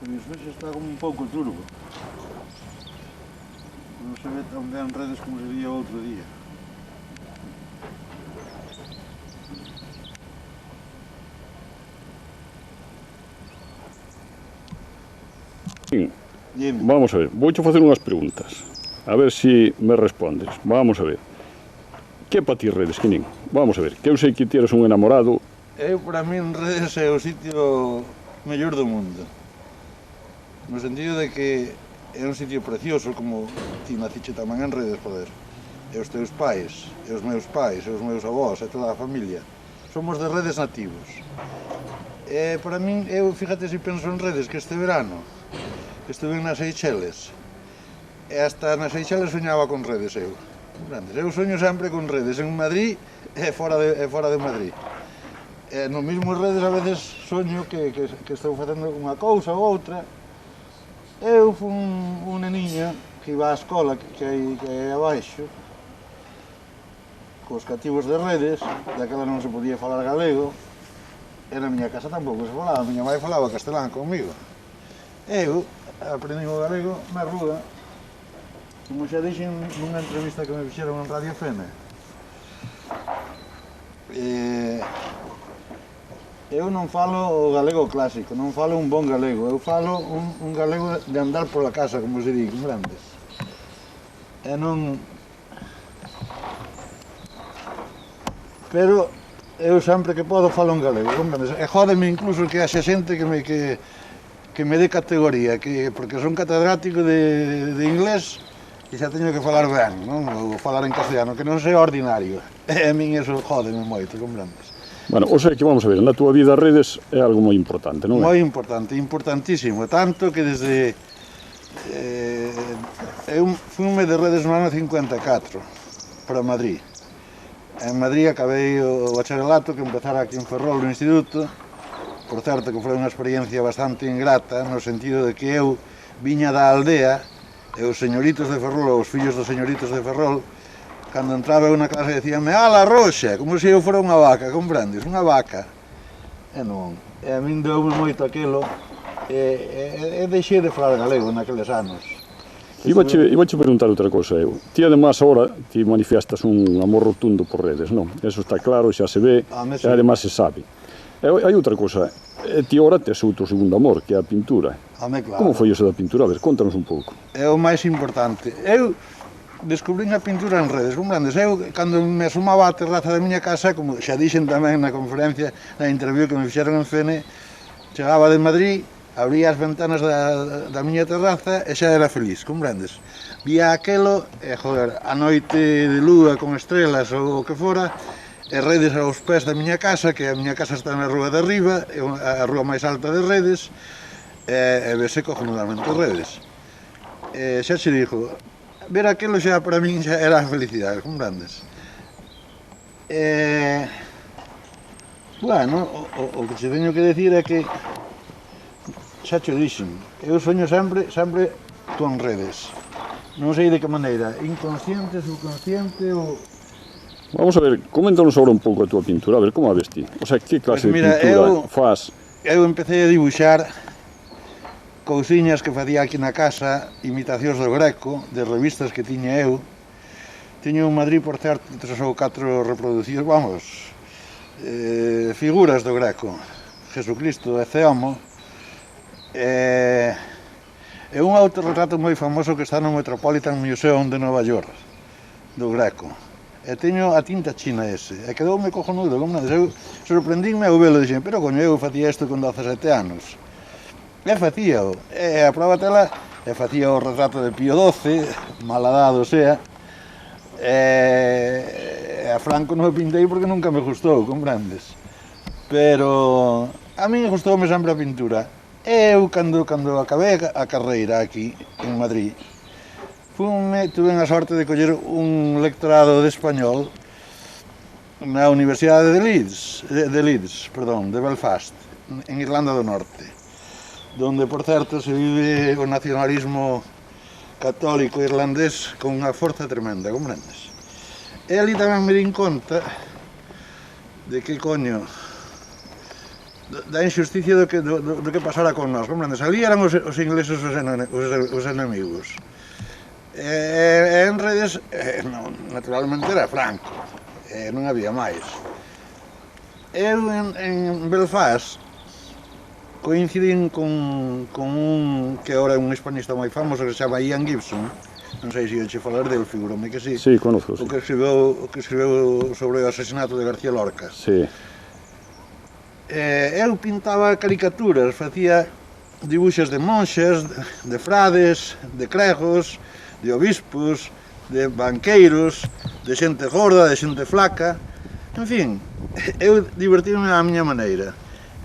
Iso xa está como un pouco turbo. Non se ve tan ben redes como se vía outro día. Dime. Vamos a ver, vouche facer unhas preguntas. A ver se me respondes. Vamos a ver. Que para ti redes, que nin? Vamos a ver, que eu sei que ti eres un enamorado. Para min, Redes é o sitio mellor do mundo. No sentido de que é un sitio precioso, como ti naciche tamén en Redes, joder. E os teus pais, e os meus pais, e os meus avós, e toda a familia. Somos de Redes nativos. E para min, fíjate se penso en Redes, que este verano estuve nas Seychelles. E hasta nas Seychelles soñaba con Redes eu. Eu soño sempre con Redes, en Madrid e fora de Madrid. E no mismo Redes a veces soño que estou facendo unha cousa ou outra. Eu fui un neniño que iba á escola que é abaixo, cos cativos de Redes, daquela non se podía falar galego, e na miña casa tampouco se falaba, a miña mãe falaba castelán comigo. Eu aprendi o galego na rúa, como xa dixen nunha entrevista que me fixeron en Radio Fene. Eu non falo o galego clásico, non falo un bon galego, eu falo un galego de andar pola casa, como se di, grandes. E non... Pero eu sempre que podo falo en galego, comprendes? E jódeme incluso que haxe xente que me dé categoría, porque son catedrático de inglés e xa teño que falar ben, non? Ou falar en castellano, que non sea ordinario. E a min eso jódeme moito, comprendes? Bueno, o sea que vamos a ver, na túa vida Redes é algo moi importante, non é? Moi importante, importantísimo, tanto que desde... eu fume de Redes no ano 54 para Madrid. En Madrid acabei o bacharelato que empezara aquí en Ferrol no instituto. Por certo que foi unha experiencia bastante ingrata, no sentido de que eu viña da aldea e os señoritos de Ferrol, os fillos dos señoritos de Ferrol, cando entraba eu na clase decíanme "Ala, Roxa", como se eu fora unha vaca, comprendes? Unha vaca. E non, e a min deu moito aquilo, e deixei de falar galego naqueles anos. Ibache preguntar outra cosa eu. Ti además agora ti manifestas un amor rotundo por Redes, non? Eso está claro, xa se ve, e además se sabe. E hai outra cosa, ti agora tes outro segundo amor, que é a pintura. Claro. Como foi eso da pintura? A ver, contanos un pouco. É o máis importante. Eu descubrín a pintura en Redes, comprendes? Eu, cando me asomaba á terraza da miña casa, como xa dixen tamén na conferencia, na interview que me fixeron en Fene, chegaba de Madrid, abría as ventanas da miña terraza e xa era feliz, comprendes? Vía aquelo, e joder, a noite de lúa con estrelas ou o que fora, e Redes aos pés da miña casa, que a miña casa está na rúa de arriba, é a rúa máis alta de Redes, e vese cojonudamente Redes. E xa che dixo, ver aquilo xa para min xa era a felicidade, comprendes? Bueno, o que che teño que decir é que xa che dixen, eu soño sempre con Redes. Non sei de que maneira, inconsciente, subconsciente ou... Vamos a ver, coméntanos agora un pouco a túa pintura, a ver como a ves ti. O sea, que clase de pintura faz? Eu empecé a dibuixar cousiñas que facía aquí na casa, imitacións do Greco, de revistas que tiña eu. Tiño en Madrid, por certo, 3 ou 4 reproduccións, vamos, figuras do Greco. Jesucristo e Ceomo. É un autorretrato moi famoso que está no Metropolitan Museum de Nova York, do Greco. E teño a tinta china ese, e quedoume cojonudo, como non? Eu sorprendínme ao velo, dixen, pero coño, eu facía isto con 17 anos. E facíao, e a prova tela, e facía o retrato de Pío XII, maladado sea, e a Franco non o pintei porque nunca me gustou, comprendes? Pero a min gustoume sempre a pintura. Eu, cando acabei a carreira aquí, en Madrid, tuve a sorte de coller un lectorado de español na Universidade de Belfast, en Irlanda do Norte, donde, por certo, se vive o nacionalismo católico irlandés con unha forza tremenda, comprendes? E ali tamén me din conta de que, coño, da injusticia do que pasara con nós, comprendes? Ali eran os ingleses os enemigos. En redes, naturalmente era Franco, non había máis. Eu en Belfast coincidín con un que agora é un hispanista moi famoso que se chama Ian Gibson, non sei se che falar del, figurome que sí. Sí, conozco, sí. O que escribeu sobre o asesinato de García Lorca. Sí. Eu pintaba caricaturas, facía dibuixos de monxas, de frades, de cregos, de obispos, de banqueiros, de xente gorda, de xente flaca, en fin, eu divertíame á miña maneira.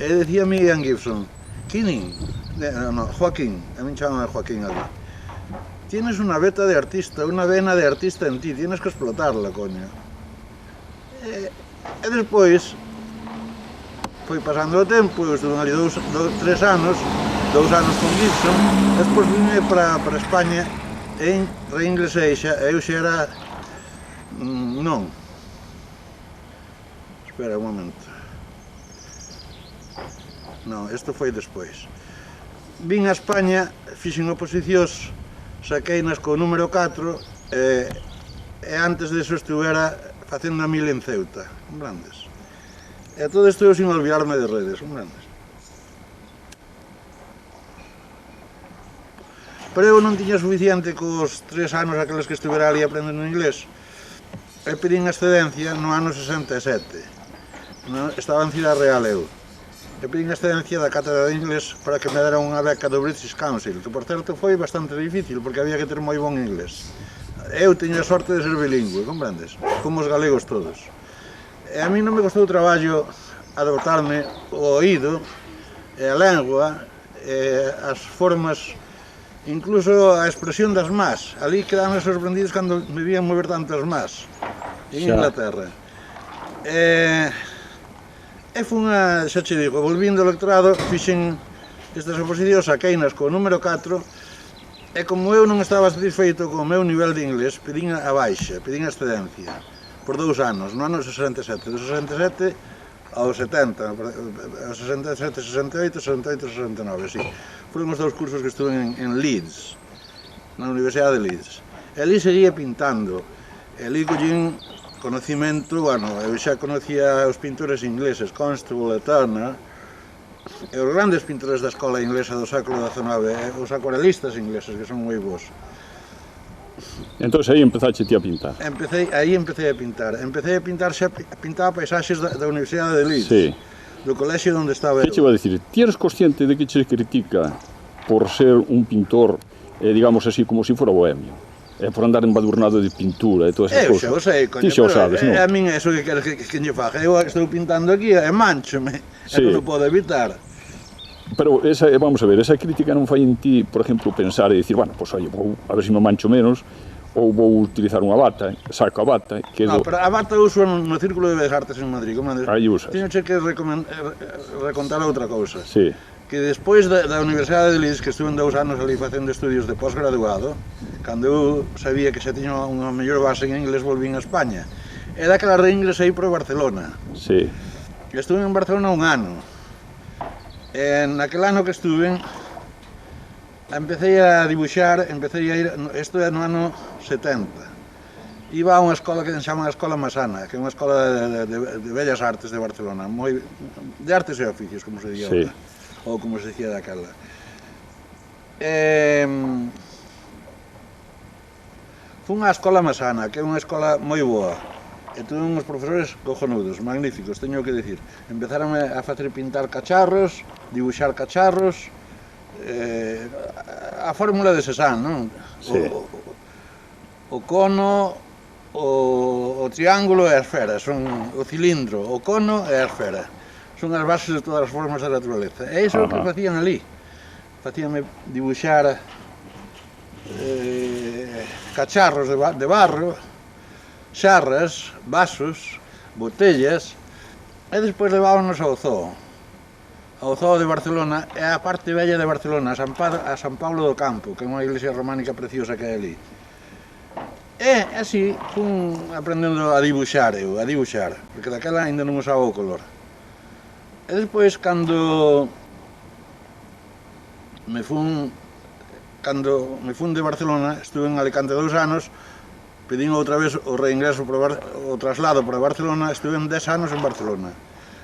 E decíame Ian Gibson, Joaquín, a min chaman Joaquín ali, tienes unha veta de artista, unha vena de artista en ti, tienes que explotarla, coño. E despois, foi pasando o tempo, eu estuve ali 3 anos, 2 anos con Gibson, e despois vime para España e reinglesei xa, eu xa era... non. Espera un momento. Non, isto foi despois. Vin a España, fixen oposicións, saqueinas co número 4 e antes disso estuvera facendo a 1000 en Ceuta, comprendes? E todo isto eu sin olvidarme de redes, comprendes? Pero eu non tiña suficiente cos 3 anos aqueles que estuvera ali aprendendo inglés e pedín excedencia no ano 67. Estaba en Ciudad Real eu. E pedín excedencia da cátedra de inglés para que me deran unha beca do British Council, que por certo foi bastante difícil, porque había que ter moi bon inglés. Eu teño a sorte de ser bilingüe, comprendes? Como os galegos todos. E a mí non me costou traballo adoptarme o oído, e a lengua, e as formas, incluso a expresión das más. Ali quedaban sorprendidos cando me vían mover tantas más en Inglaterra. E foi unha, xa che digo, volvín do electorado, fixen estas oposicións, saqueinas co número 4, e como eu non estaba satisfeito co meu nivel de inglés, pedín a baixa, pedín a excedencia, por 2 anos, no ano 67, do 67 ao 70, ao 67, 68, 68, 69, sí. Foron os 2 cursos que estuve en Leeds, na Universidade de Leeds. E ali seguía pintando, e ali collín conocimento, bueno, eu xa conocía os pintores ingleses, Constable e Turner, e os grandes pintores da escola inglesa do século XIX, os acuarelistas ingleses, que son moi bons. Entón aí empezaste ti a pintar? Aí empecé a pintar, xa pintaba paisaxes da Universidade de Leeds, sí. Do colexio onde estaba eu. Que che iba a dicir, ti eres consciente de que che critica por ser un pintor, digamos así, como se fora bohemio? Por andar embadurnado de pintura e todas esas cousas. Eu xa o sei, coño, ti xa o sabes, non? A min é iso que queres que lle faga. Eu estou pintando aquí e manchome, sí. E non o podo evitar. Pero, vamos a ver, esa crítica non fai en ti, por exemplo, pensar e dicir, bueno, pois, oye, vou a ver se me mancho menos, ou vou utilizar unha bata, saco a bata, quedo... No, pero a bata uso no Círculo de Bellas Artes en Madrid, como aí usas. Teño que recontar outra cousa. Sí. Que despois da Universidade de Leeds, que estuve 2 anos ali facendo estudios de posgraduado, cando eu sabía que xa tiña unha mellor base en inglés, volvín a España. E daquela reingresei para Barcelona. Sí. Estuve en Barcelona 1 ano. E naquel ano que estuve, empecé a dibuixar, empecé a ir, isto é no ano 70. Iba a unha escola que se chama a Escola Masana, que é unha escola de Bellas Artes de Barcelona, de artes e oficios, como se diga agora. Sí. Ou como se dicía daquela. Foi unha escola masana, que é unha escola moi boa. E tuve uns profesores cojonudos, magníficos, teño que dicir. Empezaron a facer pintar cacharros, dibuixar cacharros, a fórmula de Cézanne, non? Sí. O cono, o triángulo e a esfera, son o cilindro, o cono e a esfera. Son as bases de todas as formas da naturaleza. E iso é o que facían ali. Facíanme dibuixar cacharros de barro, xarras, vasos, botellas, e despois levábanos ao zoo de Barcelona, e a parte bella de Barcelona, a San Pablo do Campo, que é unha iglesia románica preciosa que hai ali. E así fun aprendendo a dibuixar, porque daquela ainda non usaba o color. E despois, cando me fun de Barcelona, estuve en Alicante 2 anos, pedín outra vez o reingreso, o traslado para Barcelona, estuve 10 anos en Barcelona,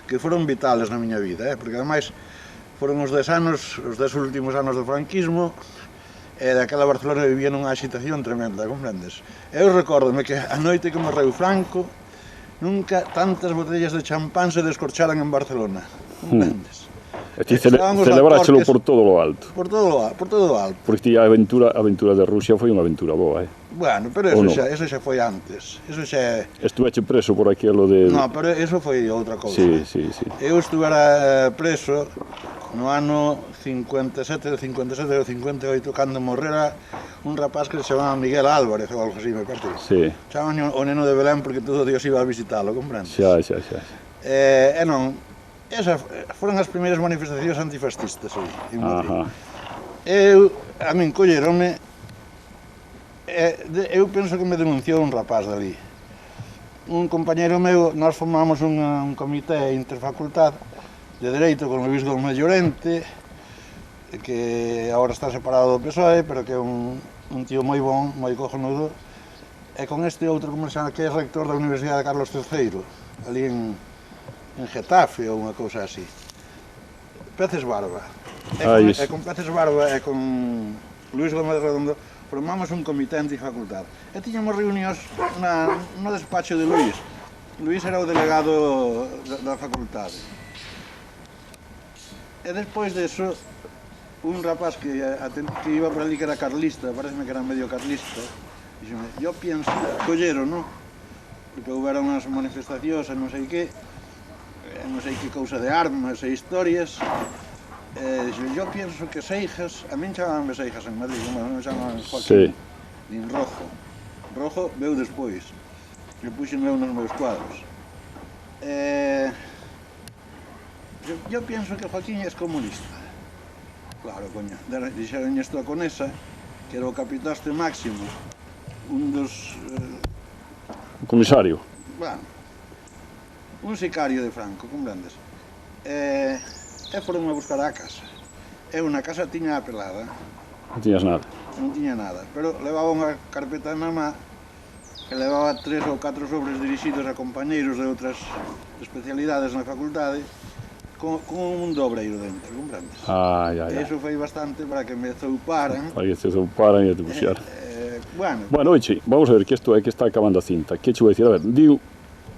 que foron vitales na miña vida, porque ademais foron os 10 anos, os 10 últimos anos do franquismo, e daquela Barcelona vivía nunha agitación tremenda, comprendes? Eu recórdome que a noite que morreu Franco, nunca tantas botellas de champán se descorcharan en Barcelona, comprendes? E ti celebráchelo por todo lo alto. Por todo o alto. Porque ti a aventura de Rusia foi unha aventura boa, Bueno, pero eso xa foi antes. Eso xa... Estuveche preso por aquilo de... No, pero eso foi outra cousa. Sí. Eu estuvera preso no ano 57 ou 58, cando morrera un rapaz que se chamaba Miguel Álvarez ou algo así, me parece. Sí. Chamaban o neno de Belén porque todo Dios iba a visitalo, comprendes? Xa. E non, esas foron as primeiras manifestacións antifascistas aí, en Madrid. A min colleronme, eu penso que me denunciou un rapaz dali. Un compañeiro meu, nós formamos un comité interfacultad de Dereito con Luís Gómez Llorente, que agora está separado do PSOE, pero que é un tío moi bon, moi cojonudo, e con este outro, como se chama, que é rector da Universidade Carlos III, ali en Getafe ou unha cousa así. Peces Barba. E con Peces Barba e con Luís Gómez Redondo formamos un comité antifacultad. E tiñamos reunións no despacho de Luís. Luís era o delegado da facultade. E despois deso, un rapaz que iba por ali que era carlista, pareceme que era medio carlista, dixeme, yo pienso, collero, non? Porque houbera unhas manifestacións e non sei que cousa de armas e historias, yo pienso que Seijas, a min chamabanme Seijas en Madrid, me chamaban Joaquín, nin Rojo veu despois, que puxen eu nos meus cuadros. Yo pienso que Joaquín é comunista. Claro, coño, dixeron isto a Conesa, que era o capitaste máximo, un dos... Comisario. Bueno, un sicario de Franco, comprendes? E foron a buscar a casa. Eu na casa tiña a pelada. Non tiñas nada. Non tiña nada, pero levaba unha carpeta na má que levaba 3 ou 4 sobres dirixidos a compañeiros de outras especialidades na facultade con un dobreiro dentro, comprendes? E iso foi bastante para que me zouparan. Para que te zouparan e te puxaran. Bueno, oiche, vamos a ver que isto é que está acabando a cinta. Que che vou dicir? A ver, digo,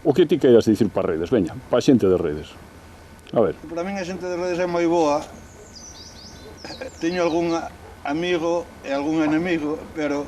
o que ti queiras dicir para redes, veña, para a xente de redes. A ver. Para min a xente de redes é moi boa. Teño algún amigo e algún enemigo, pero